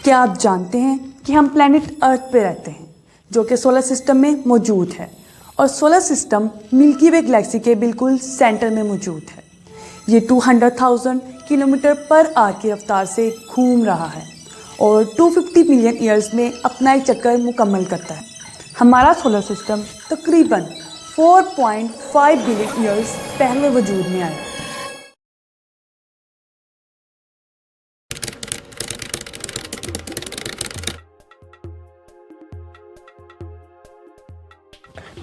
क्या आप जानते हैं कि हम प्लैनेट अर्थ पे रहते हैं जो कि सोलर सिस्टम में मौजूद है और सोलर सिस्टम मिल्की वे गैलेक्सी के बिल्कुल सेंटर में मौजूद है। ये 200,000 किलोमीटर पर आवर की रफ्तार से घूम रहा है और 250 मिलियन ईयर्स में अपना एक चक्कर मुकम्मल करता है। हमारा सोलर सिस्टम तकरीबन 4.5 बिलियन ईयर्स पहले वजूद में आया।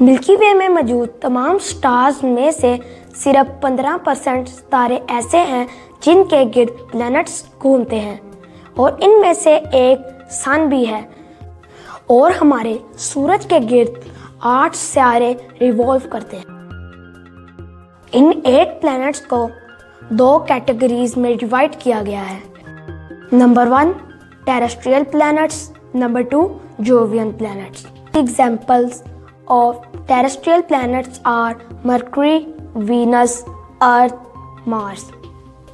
मिल्की वे में मौजूद तमाम स्टार्स में से सिर्फ 15% तारे ऐसे हैं जिनके गिर्द प्लैनेट्स घूमते हैं और इनमें से एक सन भी है। और हमारे सूरज के गिर्द 8 सितारे रिवॉल्व करते हैं। इन 8 प्लैनेट्स को 2 कैटेगरीज में डिवाइड किया गया है। Number 1 terrestrial planets, number 2 Jovian planets. Examples of terrestrial planets are Mercury, Venus, Earth, Mars.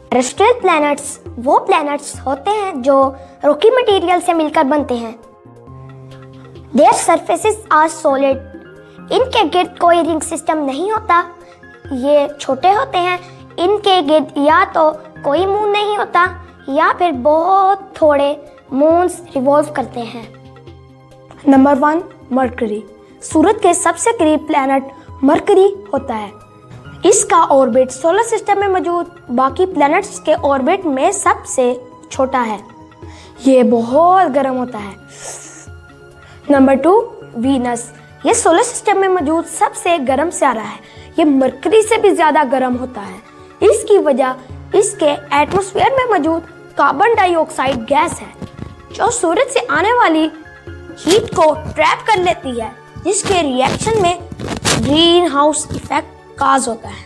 Terrestrial planets वो planets होते हैं जो rocky material से मिलकर बनते हैं। Their surfaces are solid. इनके गिर्द कोई रिंग सिस्टम नहीं होता, ये छोटे होते हैं। इनके गिर्द या तो कोई मून नहीं होता या फिर बहुत थोड़े मून्स रिवॉल्व करते हैं। Number 1 mercury. सूरज के सबसे करीब प्लैनेट मरकरी होता है। इसका ऑर्बिट सोलर सिस्टम में मौजूद बाकी प्लैनेट्स के ऑर्बिट में सबसे छोटा है। ये बहुत गर्म होता है। Number 2 Venus. ये सोलर सिस्टम में मौजूद सबसे गर्म सितारा है। ये मरकरी से भी ज़्यादा गर्म होता है। इसकी वजह इसके एटमॉस्फेयर में मौजूद कार्बन डाइऑक्साइड गैस है जो सूरज से आने वाली हीट को ट्रैप कर लेती है, जिसके रिएक्शन में ग्रीन हाउस इफेक्ट काज होता है।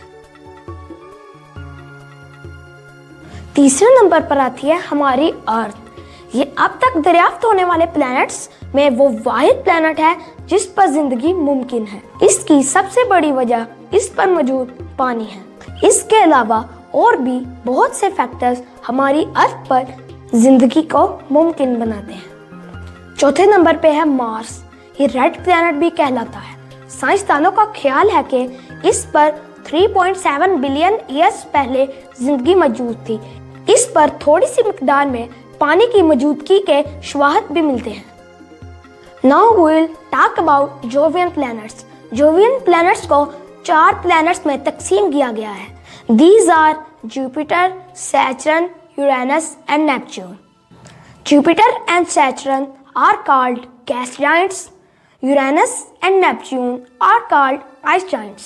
तीसरे नंबर पर आती है हमारी अर्थ। ये अब तक दरियाफ्त होने वाले प्लैनेट्स में वो वाहिद प्लैनेट है जिस पर जिंदगी मुमकिन है। इसकी सबसे बड़ी वजह इस पर मौजूद पानी है। इसके अलावा और भी बहुत से फैक्टर्स हमारी अर्थ पर जिंदगी को मुमकिन बनाते हैं। चौथे नंबर पे है मार्स। ये रेड प्लैनेट भी कहलाता है। साइंसदानों का ख्याल है कि इस पर 3.7 बिलियन ईयर्स पहले जिंदगी मौजूद थी। इस पर थोड़ी सी मिकदार में पानी की मौजूदगी के शवाहद भी मिलते हैं। Now we will talk about Jovian planets. Jovian planets को 4 प्लैनेट्स में तकसीम किया गया है। These are Jupiter, Saturn, Uranus and Neptune. Jupiter and Saturn are called gas giants. Uranus and Neptune are called ice giants.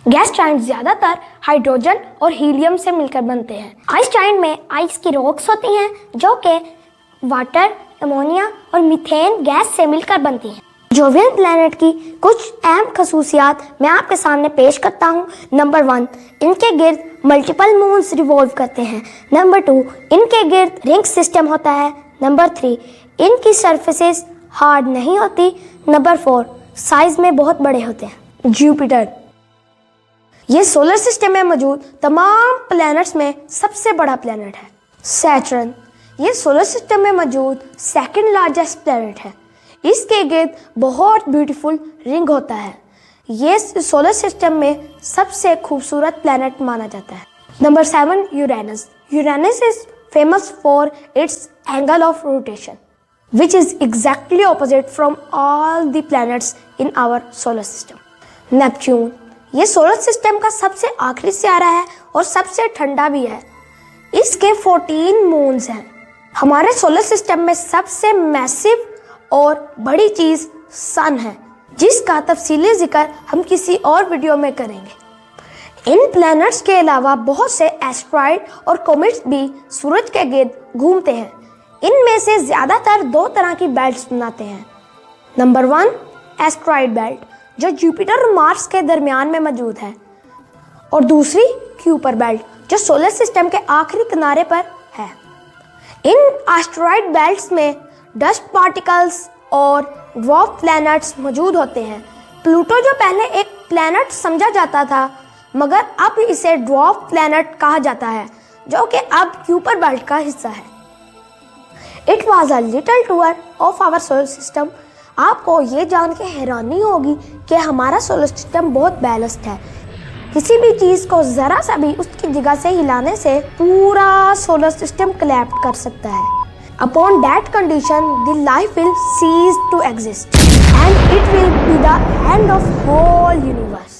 Gas giant ज्यादातर hydrogen और helium से मिलकर बनते हैं। आइस जाइंट में आइस की रॉक्स होती हैं जो कि वाटर, अमोनिया और मीथेन गैस से मिलकर बनती हैं। जोवियन प्लैनेट की कुछ अहम खसूसियात मैं आपके सामने पेश करता हूँ। नंबर 1 इनके गिर्द मल्टीपल मून्स रिवॉल्व करते हैं। नंबर 2 इनके गिर्द रिंग सिस्टम होता है। नंबर 3 इनकी सरफेसेस हार्ड नहीं होती। नंबर 4 साइज में बहुत बड़े होते हैं। जुपिटर ये सोलर सिस्टम में मौजूद तमाम प्लैनेट्स में सबसे बड़ा प्लैनेट है। सैटर्न ये सोलर सिस्टम में मौजूद सेकंड लार्जेस्ट प्लैनेट है। इसके गिर्द बहुत ब्यूटीफुल रिंग होता है। ये सोलर सिस्टम में सबसे खूबसूरत प्लैनेट माना जाता है। Number 7 Uranus. Uranus is famous for its angle of rotation, which is exactly opposite from all the planets in our solar system. Neptune ये सोलर सिस्टम का सबसे आखिरी सितारा है और सबसे ठंडा भी है। इसके 14 मून्स हैं। हमारे सोलर सिस्टम में सबसे मैसिव और बड़ी चीज़ सन है, जिसका तफसीली जिक्र हम किसी और वीडियो में करेंगे। इन प्लैनेट्स के अलावा बहुत से एस्ट्रॉइड और कॉमेट्स भी सूरज के गिर्द घूमते हैं। इनमें से ज़्यादातर 2 तरह की बेल्ट्स बनाते हैं। नंबर 1 एस्ट्रॉइड बेल्ट जो जुपिटर और मार्स के दरमियान में मौजूद है, और दूसरी क्यूपर बेल्ट जो सोलर सिस्टम के आखिरी किनारे पर है। इन एस्ट्रॉइड बेल्ट्स में डस्ट पार्टिकल्स और ड्वार्फ प्लैनेट्स मौजूद होते हैं। प्लूटो जो पहले एक प्लैनेट समझा जाता था मगर अब इसे ड्वार्फ प्लैनेट कहा जाता है, जो कि अब क्यूपर बेल्ट का हिस्सा है। It was a little tour of our solar system. आपको ये जान के हैरानी होगी कि हमारा सोलर सिस्टम बहुत बैलेंस्ड है। किसी भी चीज़ को ज़रा सा भी उसकी जगह से हिलाने से पूरा सोलर सिस्टम कोलैप्स कर सकता है। Upon that condition, the life will cease to exist and it will be the end of whole universe.